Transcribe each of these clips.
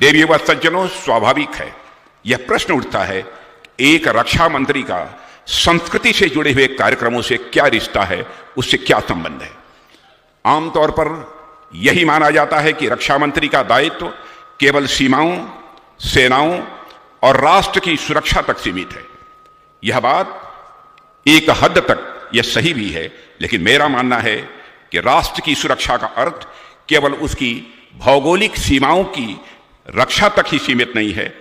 देवियों व सज्जनों, स्वाभाविक है यह प्रश्न उठता है, एक रक्षा मंत्री का संस्कृति से जुड़े हुए कार्यक्रमों से क्या रिश्ता है, उससे क्या संबंध है। आमतौर पर यही माना जाता है कि रक्षा मंत्री का दायित्व केवल सीमाओं, सेनाओं और राष्ट्र की सुरक्षा तक सीमित है। यह बात एक हद तक यह सही भी है, लेकिन मेरा मानना है कि राष्ट्र की सुरक्षा का अर्थ केवल उसकी भौगोलिक सीमाओं की रक्षा तक ही सीमित नहीं है।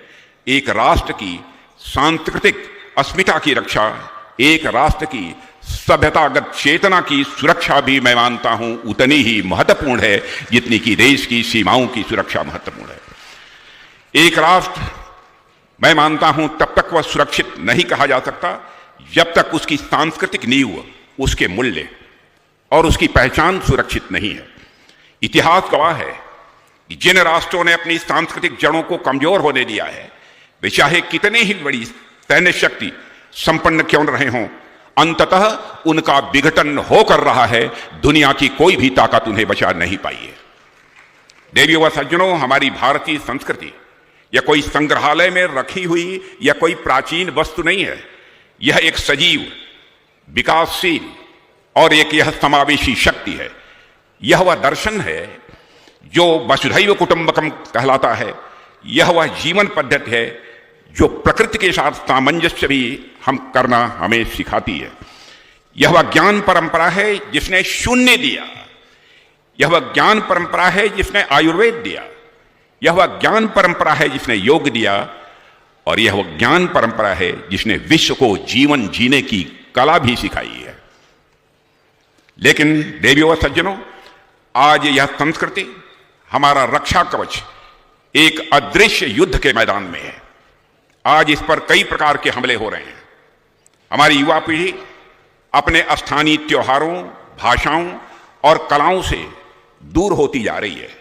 एक राष्ट्र की सांस्कृतिक अस्मिता की रक्षा, एक राष्ट्र की सभ्यतागत चेतना की सुरक्षा भी मैं मानता हूं उतनी ही महत्वपूर्ण है जितनी कि देश की सीमाओं की सुरक्षा महत्वपूर्ण है। एक राष्ट्र, मैं मानता हूं, तब तक वह सुरक्षित नहीं कहा जा सकता जब तक उसकी सांस्कृतिक नींव, उसके मूल्य और उसकी पहचान सुरक्षित नहीं है। इतिहास गवाह है कि जिन राष्ट्रों ने अपनी सांस्कृतिक जड़ों को कमजोर होने दिया है, वे चाहे कितने ही बड़ी सैन्य शक्ति संपन्न क्यों न रहे हों, अंततः उनका विघटन होकर रहा है। दुनिया की कोई भी ताकत उन्हें बचा नहीं पाई है। देवियों व सज्जनों, हमारी भारतीय संस्कृति यह कोई संग्रहालय में रखी हुई या कोई प्राचीन वस्तु नहीं है। यह एक सजीव, विकासशील और एक यह समावेशी शक्ति है। यह वह दर्शन है जो वसुधैव कुटुंबकम कहलाता है। यह वह जीवन पद्धति है जो प्रकृति के साथ सामंजस्य भी हम करना हमें सिखाती है। यह वह ज्ञान परंपरा है जिसने शून्य दिया। यह वह ज्ञान परंपरा है जिसने आयुर्वेद दिया। यह वह ज्ञान परंपरा है जिसने योग दिया। और यह वह ज्ञान परंपरा है जिसने विश्व को जीवन जीने की कला भी सिखाई है। लेकिन देवियों व सज्जनों, आज यह संस्कृति, हमारा रक्षा कवच, एक अदृश्य युद्ध के मैदान में है। आज इस पर कई प्रकार के हमले हो रहे हैं। हमारी युवा पीढ़ी अपने स्थानीय त्योहारों, भाषाओं और कलाओं से दूर होती जा रही है।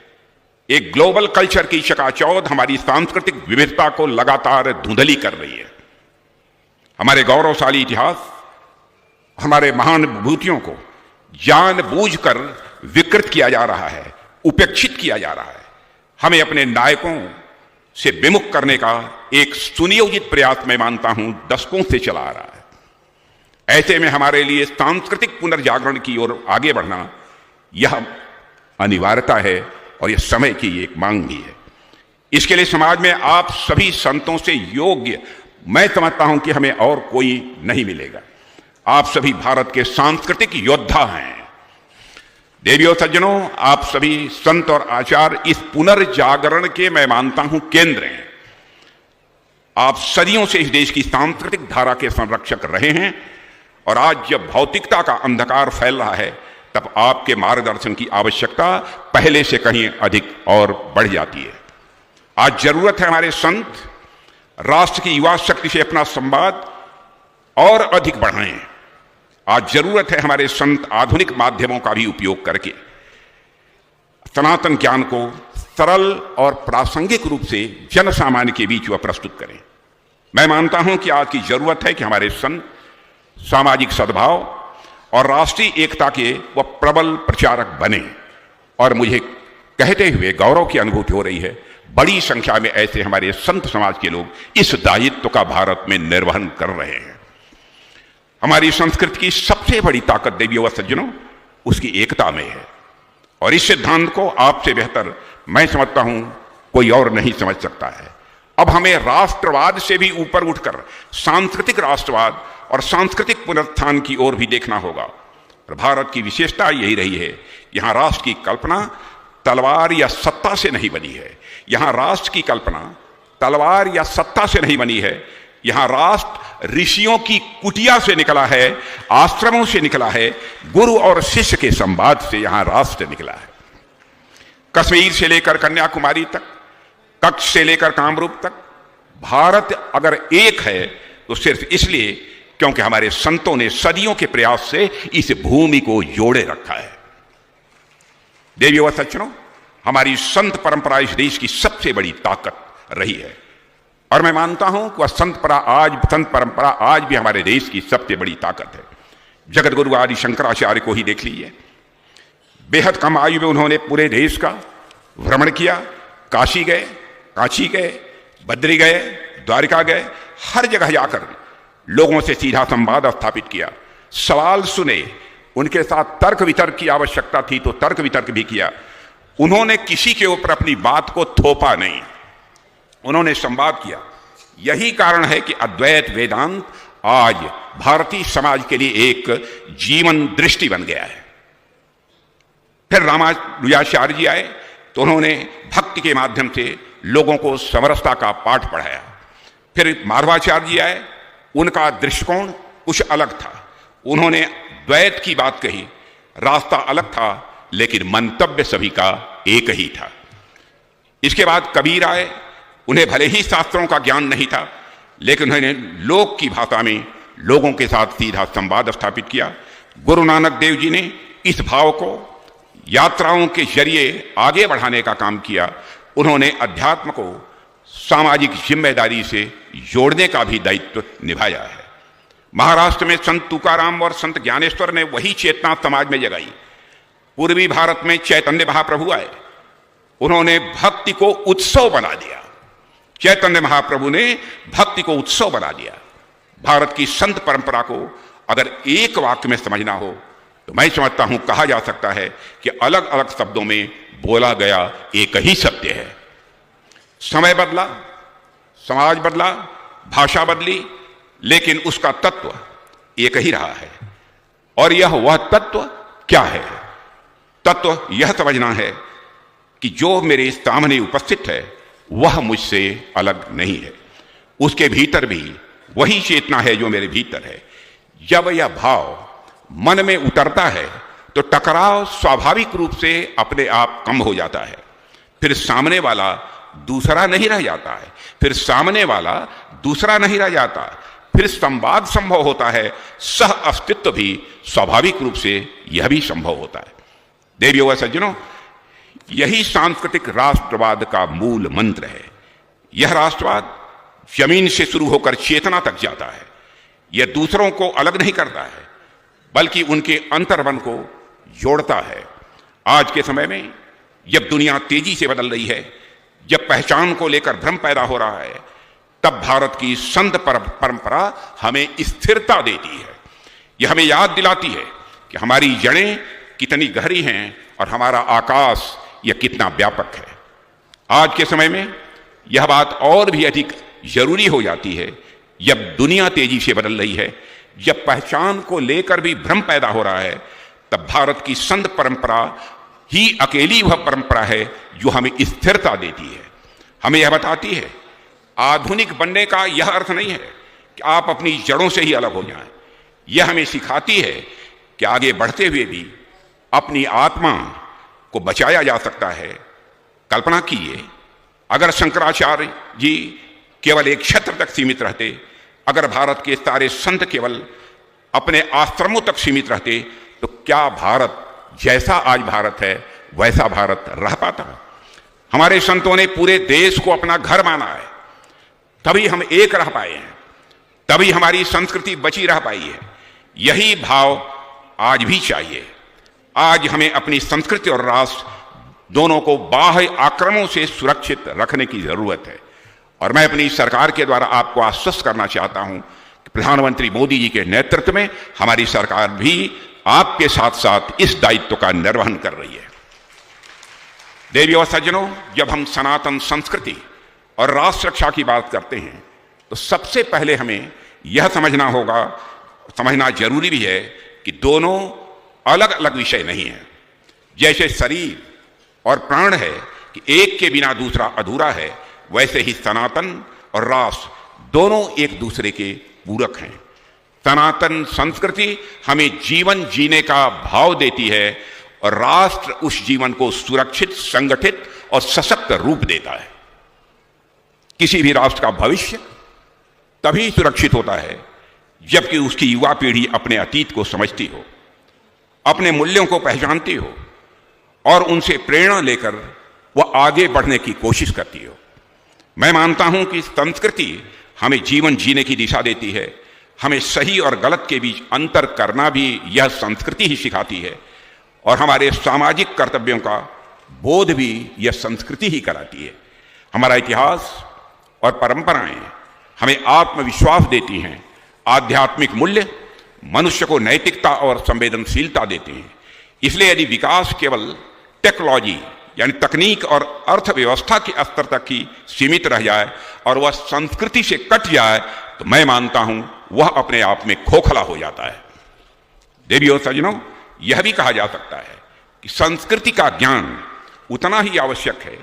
एक ग्लोबल कल्चर की चकाचौंध हमारी सांस्कृतिक विविधता को लगातार धुंधली कर रही है। हमारे गौरवशाली इतिहास, हमारे महान विभूतियों को जानबूझकर विकृत किया जा रहा है, उपेक्षित किया जा रहा है। हमें अपने नायकों से विमुख करने का एक सुनियोजित प्रयास, मैं मानता हूं, दशकों से चला आ रहा है। ऐसे में हमारे लिए सांस्कृतिक पुनर्जागरण की ओर आगे बढ़ना यह अनिवार्यता है और यह समय की एक मांग भी है। इसके लिए समाज में आप सभी संतों से योग्य, मैं समझता हूं कि हमें और कोई नहीं मिलेगा। आप सभी भारत के सांस्कृतिक योद्धा हैं। देवियों सज्जनों, आप सभी संत और आचार्य इस पुनर्जागरण के, मैं मानता हूं, केंद्र हैं। आप सदियों से इस देश की सांस्कृतिक धारा के संरक्षक रहे हैं और आज जब भौतिकता का अंधकार फैल रहा है, तब आपके मार्गदर्शन की आवश्यकता पहले से कहीं अधिक और बढ़ जाती है। आज जरूरत है हमारे संत राष्ट्र की युवा शक्ति से अपना संवाद और अधिक बढ़ाएं। आज जरूरत है हमारे संत आधुनिक माध्यमों का भी उपयोग करके सनातन ज्ञान को सरल और प्रासंगिक रूप से जन सामान्य के बीच वह प्रस्तुत करें। मैं मानता हूं कि आज की जरूरत है कि हमारे संत सामाजिक सद्भाव और राष्ट्रीय एकता के वह प्रबल प्रचारक बने। और मुझे कहते हुए गौरव की अनुभूति हो रही है, बड़ी संख्या में ऐसे हमारे संत समाज के लोग इस दायित्व का भारत में निर्वहन कर रहे हैं। हमारी संस्कृति की सबसे बड़ी ताकत, देवियों व सज्जनों, उसकी एकता में है। और इस सिद्धांत को आपसे बेहतर मैं समझता हूं कोई और नहीं समझ सकता है। अब हमें राष्ट्रवाद से भी ऊपर उठकर सांस्कृतिक राष्ट्रवाद और सांस्कृतिक पुनरुत्थान की ओर भी देखना होगा। और भारत की विशेषता यही रही है, यहां राष्ट्र की कल्पना तलवार या सत्ता से नहीं बनी है। यहां राष्ट्र की कल्पना तलवार या सत्ता से नहीं बनी है। यहां राष्ट्र ऋषियों की कुटिया से निकला है, आश्रमों से निकला है, गुरु और शिष्य के संवाद से यहां राष्ट्र निकला है। कश्मीर से लेकर कन्याकुमारी तक, कच्छ से लेकर कामरूप तक, भारत अगर एक है तो सिर्फ इसलिए क्योंकि हमारे संतों ने सदियों के प्रयास से इस भूमि को जोड़े रखा है। देवियों व सज्जनों, हमारी संत परंपरा इस देश की सबसे बड़ी ताकत रही है। और मैं मानता हूं कि वह संत परंपरा आज भी हमारे देश की सबसे बड़ी ताकत है। जगत गुरु आदि शंकराचार्य को ही देख लीजिए, बेहद कम आयु में उन्होंने पूरे देश का भ्रमण किया, काशी गए, काशी गए, बद्री गए, द्वारिका गए, हर जगह जाकर लोगों से सीधा संवाद स्थापित किया, सवाल सुने, उनके साथ तर्क वितर्क की आवश्यकता थी तो तर्क वितर्क भी किया। उन्होंने किसी के ऊपर अपनी बात को थोपा नहीं, उन्होंने संवाद किया। यही कारण है कि अद्वैत वेदांत आज भारतीय समाज के लिए एक जीवन दृष्टि बन गया है। फिर रामानुजाचार्य जी आए तो उन्होंने भक्ति के माध्यम से लोगों को समरसता का पाठ पढ़ाया। फिर माधवाचार्य जी आए, उनका दृष्टिकोण कुछ अलग था, उन्होंने द्वैत की बात कही, रास्ता अलग था लेकिन मंतव्य सभी का एक ही था। इसके बाद कबीर आए, उन्हें भले ही शास्त्रों का ज्ञान नहीं था लेकिन उन्होंने लोक की भाषा में लोगों के साथ सीधा संवाद स्थापित किया। गुरु नानक देव जी ने इस भाव को यात्राओं के जरिए आगे बढ़ाने का काम किया। उन्होंने अध्यात्म को सामाजिक जिम्मेदारी से जोड़ने का भी दायित्व निभाया है। महाराष्ट्र में संत तुकाराम और संत ज्ञानेश्वर ने वही चेतना समाज में जगाई। पूर्वी भारत में चैतन्य महाप्रभु आए, उन्होंने भक्ति को उत्सव बना दिया। चैतन्य महाप्रभु ने भक्ति को उत्सव बना दिया। भारत की संत परंपरा को अगर एक वाक्य में समझना हो तो मैं समझता हूं कहा जा सकता है कि अलग अलग शब्दों में बोला गया एक ही सत्य है। समय बदला, समाज बदला, भाषा बदली, लेकिन उसका तत्व एक ही रहा है। और यह वह तत्व क्या है? तत्व यह समझना है कि जो मेरे सामने उपस्थित है वह मुझसे अलग नहीं है, उसके भीतर भी वही चेतना है जो मेरे भीतर है। जब यह भाव मन में उतरता है तो टकराव स्वाभाविक रूप से अपने आप कम हो जाता है। फिर सामने वाला दूसरा नहीं रह जाता है, फिर सामने वाला दूसरा नहीं रह जाता, फिर संवाद संभव होता है, सह अस्तित्व भी स्वाभाविक रूप से यह भी संभव होता है। देवियों व सज्जनों, यही सांस्कृतिक राष्ट्रवाद का मूल मंत्र है। यह राष्ट्रवाद जमीन से शुरू होकर चेतना तक जाता है। यह दूसरों को अलग नहीं करता है बल्कि उनके अंतर्मन को जोड़ता है। आज के समय में जब दुनिया तेजी से बदल रही है, जब पहचान को लेकर भ्रम पैदा हो रहा है, तब भारत की संत परंपरा हमें स्थिरता देती है। यह हमें याद दिलाती है कि हमारी जड़ें कितनी गहरी हैं और हमारा आकाश यह कितना व्यापक है। आज के समय में यह बात और भी अधिक जरूरी हो जाती है जब दुनिया तेजी से बदल रही है, जब पहचान को लेकर भी भ्रम पैदा हो रहा है, तब भारत की संत परंपरा ही अकेली वह परंपरा है जो हमें स्थिरता देती है। हमें यह बताती है आधुनिक बनने का यह अर्थ नहीं है कि आप अपनी जड़ों से ही अलग हो जाएं। यह हमें सिखाती है कि आगे बढ़ते हुए भी अपनी आत्मा को बचाया जा सकता है। कल्पना कीजिए, अगर शंकराचार्य जी केवल एक क्षेत्र तक सीमित रहते, अगर भारत के सारे संत केवल अपने आश्रमों तक सीमित रहते, तो क्या भारत जैसा आज भारत है वैसा भारत रह पाता? हमारे संतों ने पूरे देश को अपना घर माना है, तभी हम एक रह पाए हैं, तभी हमारी संस्कृति बची रह पाई है। यही भाव आज भी चाहिए। आज हमें अपनी संस्कृति और राष्ट्र दोनों को बाह्य आक्रमणों से सुरक्षित रखने की जरूरत है। और मैं अपनी सरकार के द्वारा आपको आश्वस्त करना चाहता हूं कि प्रधानमंत्री मोदी जी के नेतृत्व में हमारी सरकार भी आपके साथ साथ इस दायित्व का निर्वहन कर रही है। देवियों और सज्जनों, जब हम सनातन संस्कृति और राष्ट्र रक्षा की बात करते हैं तो सबसे पहले हमें यह समझना जरूरी भी है कि दोनों अलग अलग विषय नहीं है। जैसे शरीर और प्राण है कि एक के बिना दूसरा अधूरा है, वैसे ही सनातन और राष्ट्र दोनों एक दूसरे के पूरक हैं। सनातन संस्कृति हमें जीवन जीने का भाव देती है और राष्ट्र उस जीवन को सुरक्षित, संगठित और सशक्त रूप देता है। किसी भी राष्ट्र का भविष्य तभी सुरक्षित होता है जबकि उसकी युवा पीढ़ी अपने अतीत को समझती हो, अपने मूल्यों को पहचानती हो और उनसे प्रेरणा लेकर वह आगे बढ़ने की कोशिश करती हो। मैं मानता हूं कि संस्कृति हमें जीवन जीने की दिशा देती है। हमें सही और गलत के बीच अंतर करना भी यह संस्कृति ही सिखाती है और हमारे सामाजिक कर्तव्यों का बोध भी यह संस्कृति ही कराती है। हमारा इतिहास और परंपराएं हमें आत्मविश्वास देती हैं, आध्यात्मिक मूल्य मनुष्य को नैतिकता और संवेदनशीलता देते हैं। इसलिए यदि विकास केवल टेक्नोलॉजी यानी तकनीक और अर्थव्यवस्था के स्तर तक ही सीमित रह जाए और वह संस्कृति से कट जाए तो मैं मानता हूं वह अपने आप में खोखला हो जाता है। देवी और सज्जनों, यह भी कहा जा सकता है कि संस्कृति का ज्ञान उतना ही आवश्यक है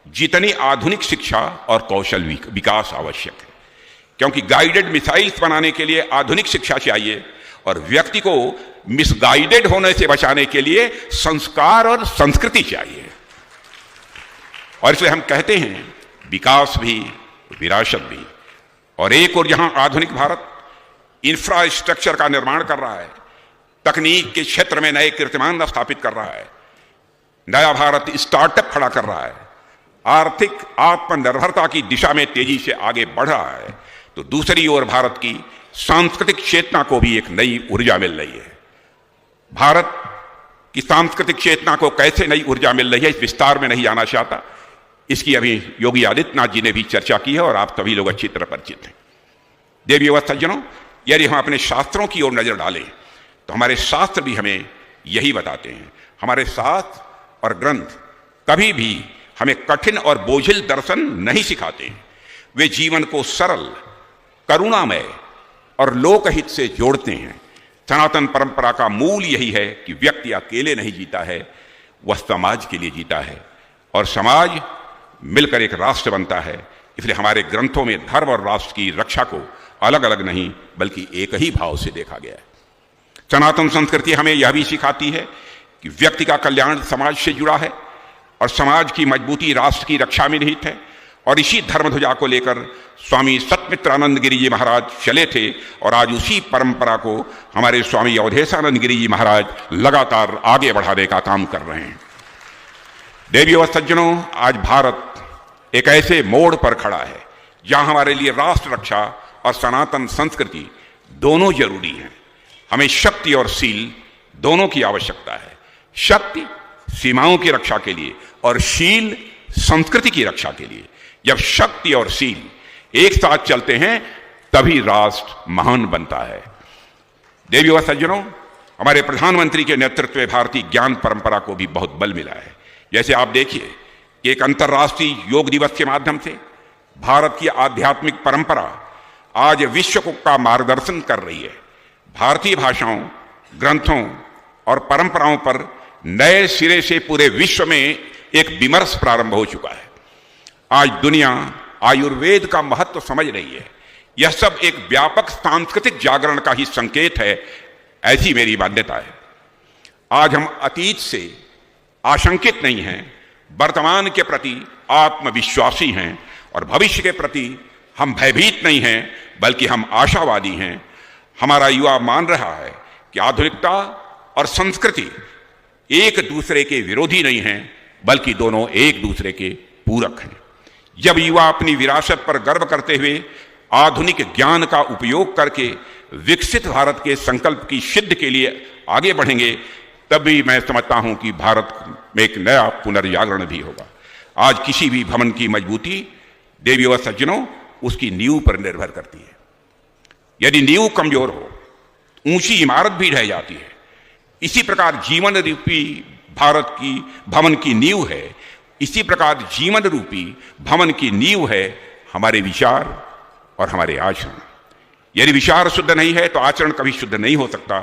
जितनी आधुनिक शिक्षा और कौशल विकास आवश्यक है, क्योंकि गाइडेड मिसाइल्स बनाने के लिए आधुनिक शिक्षा चाहिए और व्यक्ति को मिसगाइडेड होने से बचाने के लिए संस्कार और संस्कृति चाहिए। और इसलिए हम कहते हैं विकास भी विरासत भी। और एक और जहां आधुनिक भारत इंफ्रास्ट्रक्चर का निर्माण कर रहा है, तकनीक के क्षेत्र में नए कीर्तिमान स्थापित कर रहा है, नया भारत स्टार्टअप खड़ा कर रहा है, आर्थिक आत्मनिर्भरता की दिशा में तेजी से आगे बढ़ रहा है, तो दूसरी ओर भारत की सांस्कृतिक चेतना को भी एक नई ऊर्जा मिल रही है। भारत की सांस्कृतिक चेतना को कैसे नई ऊर्जा मिल रही है इस विस्तार में नहीं जाना चाहता, इसकी अभी योगी आदित्यनाथ जी ने भी चर्चा की है और आप सभी लोग अच्छी तरह परिचित हैं। देवी व सज्जनों, यदि हम अपने शास्त्रों की ओर नजर डालें तो हमारे शास्त्र भी हमें यही बताते हैं। हमारे शास्त्र और ग्रंथ कभी भी हमें कठिन और बोझिल दर्शन नहीं सिखाते। वे जीवन को सरल, करुणामय और लोकहित से जोड़ते हैं। सनातन परंपरा का मूल यही है कि व्यक्ति अकेले नहीं जीता है, वह समाज के लिए जीता है और समाज मिलकर एक राष्ट्र बनता है। इसलिए हमारे ग्रंथों में धर्म और राष्ट्र की रक्षा को अलग अलग नहीं बल्कि एक ही भाव से देखा गया है। सनातन संस्कृति हमें यह भी सिखाती है कि व्यक्ति का कल्याण समाज से जुड़ा है और समाज की मजबूती राष्ट्र की रक्षा में निहित है। और इसी धर्मध्वजा को लेकर स्वामी सत्यमित्रानंद गिरी जी महाराज चले थे और आज उसी परंपरा को हमारे स्वामी अवधेशानंद गिरी जी महाराज लगातार आगे बढ़ाने का काम कर रहे हैं। देवी और सज्जनों, आज भारत एक ऐसे मोड़ पर खड़ा है जहां हमारे लिए राष्ट्र रक्षा और सनातन संस्कृति दोनों जरूरी हैं। हमें शक्ति और शील दोनों की आवश्यकता है। शक्ति सीमाओं की रक्षा के लिए और शील संस्कृति की रक्षा के लिए। जब शक्ति और शील एक साथ चलते हैं तभी राष्ट्र महान बनता है। देवी व सज्जनों, हमारे प्रधानमंत्री के नेतृत्व में भारतीय ज्ञान परंपरा को भी बहुत बल मिला है। जैसे आप देखिए कि एक अंतर्राष्ट्रीय योग दिवस के माध्यम से भारत की आध्यात्मिक परंपरा आज विश्व को का मार्गदर्शन कर रही है। भारतीय भाषाओं, ग्रंथों और परंपराओं पर नए सिरे से पूरे विश्व में एक विमर्श प्रारंभ हो चुका है। आज दुनिया आयुर्वेद का महत्व समझ रही है। यह सब एक व्यापक सांस्कृतिक जागरण का ही संकेत है, ऐसी मेरी मान्यता है। आज हम अतीत से आशंकित नहीं हैं, वर्तमान के प्रति आत्मविश्वासी हैं और भविष्य के प्रति हम भयभीत नहीं हैं बल्कि हम आशावादी हैं। हमारा युवा मान रहा है कि आधुनिकता और संस्कृति एक दूसरे के विरोधी नहीं हैं बल्कि दोनों एक दूसरे के पूरक हैं। जब युवा अपनी विरासत पर गर्व करते हुए आधुनिक ज्ञान का उपयोग करके विकसित भारत के संकल्प की सिद्धि के लिए आगे बढ़ेंगे, तभी मैं समझता हूं कि भारत में एक नया पुनर्जागरण भी होगा। आज किसी भी भवन की मजबूती, देवी व सज्जनों, उसकी नींव पर निर्भर करती है। यदि नींव कमजोर हो, ऊंची इमारत भी ढह जाती है। इसी प्रकार जीवन रूपी भारत की भवन की नींव है। इसी प्रकार जीवन रूपी भवन की नींव है हमारे विचार और हमारे आचरण। यदि विचार शुद्ध नहीं है तो आचरण कभी शुद्ध नहीं हो सकता,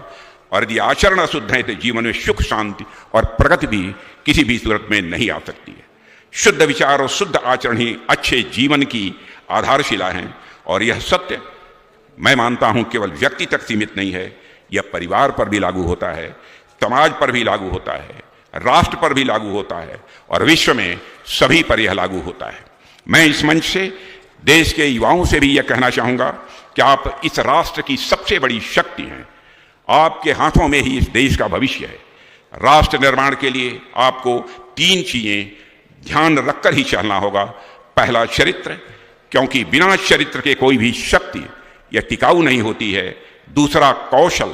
और यदि आचरण अशुद्ध है तो जीवन में सुख, शांति और प्रगति भी किसी भी सूरत में नहीं आ सकती है। शुद्ध विचार और शुद्ध आचरण ही अच्छे जीवन की आधारशिला हैं। और यह सत्य मैं मानता हूं केवल व्यक्ति तक सीमित नहीं है, यह परिवार पर भी लागू होता है, समाज पर भी लागू होता है, राष्ट्र पर भी लागू होता है और विश्व में सभी पर यह लागू होता है। मैं इस मंच से देश के युवाओं से भी यह कहना चाहूंगा कि आप इस राष्ट्र की सबसे बड़ी शक्ति हैं। आपके हाथों में ही इस देश का भविष्य है। राष्ट्र निर्माण के लिए आपको 3 चीजें ध्यान रखकर ही चलना होगा। पहला, चरित्र, क्योंकि बिना चरित्र के कोई भी शक्ति यह टिकाऊ नहीं होती है। दूसरा, कौशल,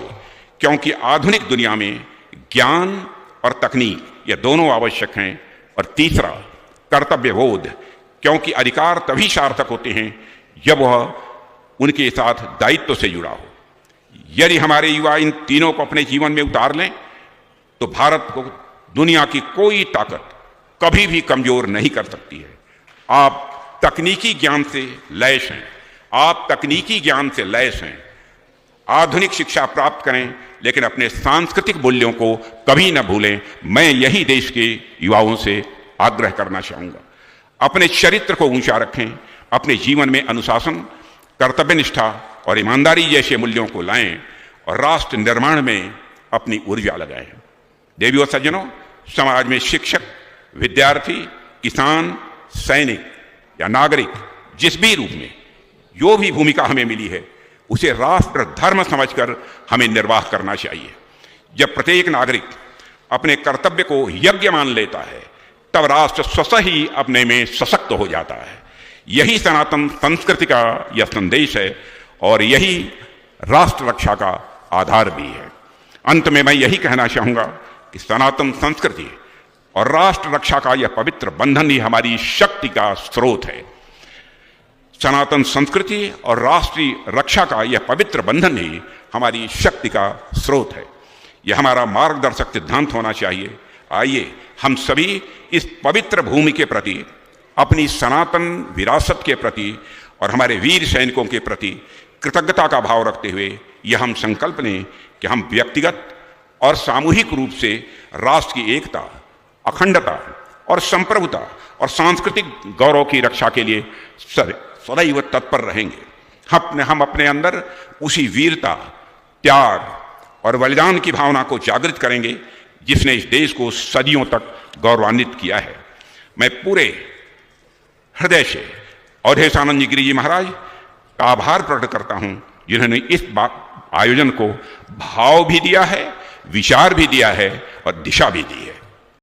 क्योंकि आधुनिक दुनिया में ज्ञान और तकनीक ये दोनों आवश्यक हैं। और तीसरा, कर्तव्यबोध, क्योंकि अधिकार तभी सार्थक होते हैं जब वह उनके साथ दायित्व से जुड़ा हो। यदि हमारे युवा इन तीनों को अपने जीवन में उतार लें तो भारत को दुनिया की कोई ताकत कभी भी कमजोर नहीं कर सकती है। आप तकनीकी ज्ञान से लैस हैं, आप तकनीकी ज्ञान से लैस हैं। आधुनिक शिक्षा प्राप्त करें, लेकिन अपने सांस्कृतिक मूल्यों को कभी न भूलें। मैं यही देश के युवाओं से आग्रह करना चाहूंगा। अपने चरित्र को ऊंचा रखें, अपने जीवन में अनुशासन, कर्तव्यनिष्ठा और ईमानदारी जैसे मूल्यों को लाएं और राष्ट्र निर्माण में अपनी ऊर्जा लगाएं। देवियों सज्जनों, समाज में शिक्षक, विद्यार्थी, किसान, सैनिक या नागरिक, जिस भी रूप में जो भी भूमिका हमें मिली है, उसे राष्ट्र धर्म समझकर हमें निर्वाह करना चाहिए। जब प्रत्येक नागरिक अपने कर्तव्य को यज्ञ मान लेता है, तब राष्ट्र स्वतः ही अपने में सशक्त हो जाता है। यही सनातन संस्कृति का यह संदेश है और यही राष्ट्र रक्षा का आधार भी है। अंत में मैं यही कहना चाहूंगा कि सनातन संस्कृति और राष्ट्र रक्षा का यह पवित्र बंधन ही हमारी शक्ति का स्रोत है। सनातन संस्कृति और राष्ट्रीय रक्षा का यह पवित्र बंधन ही हमारी शक्ति का स्रोत है। यह हमारा मार्गदर्शक सिद्धांत होना चाहिए। आइए हम सभी इस पवित्र भूमि के प्रति, अपनी सनातन विरासत के प्रति और हमारे वीर सैनिकों के प्रति कृतज्ञता का भाव रखते हुए यह हम संकल्प लें कि हम व्यक्तिगत और सामूहिक रूप से राष्ट्र की एकता, अखंडता और संप्रभुता और सांस्कृतिक गौरव की रक्षा के लिए सदैव तत्पर रहेंगे। हम अपने अंदर उसी वीरता, त्याग और बलिदान की भावना को जागृत करेंगे जिसने इस देश को सदियों तक गौरवान्वित किया है। मैं पूरे हृदय से अवधेशानंद जी गिरी जी महाराज का आभार प्रकट करता हूं, जिन्होंने इस आयोजन को भाव भी दिया है, विचार भी दिया है और दिशा भी दी है।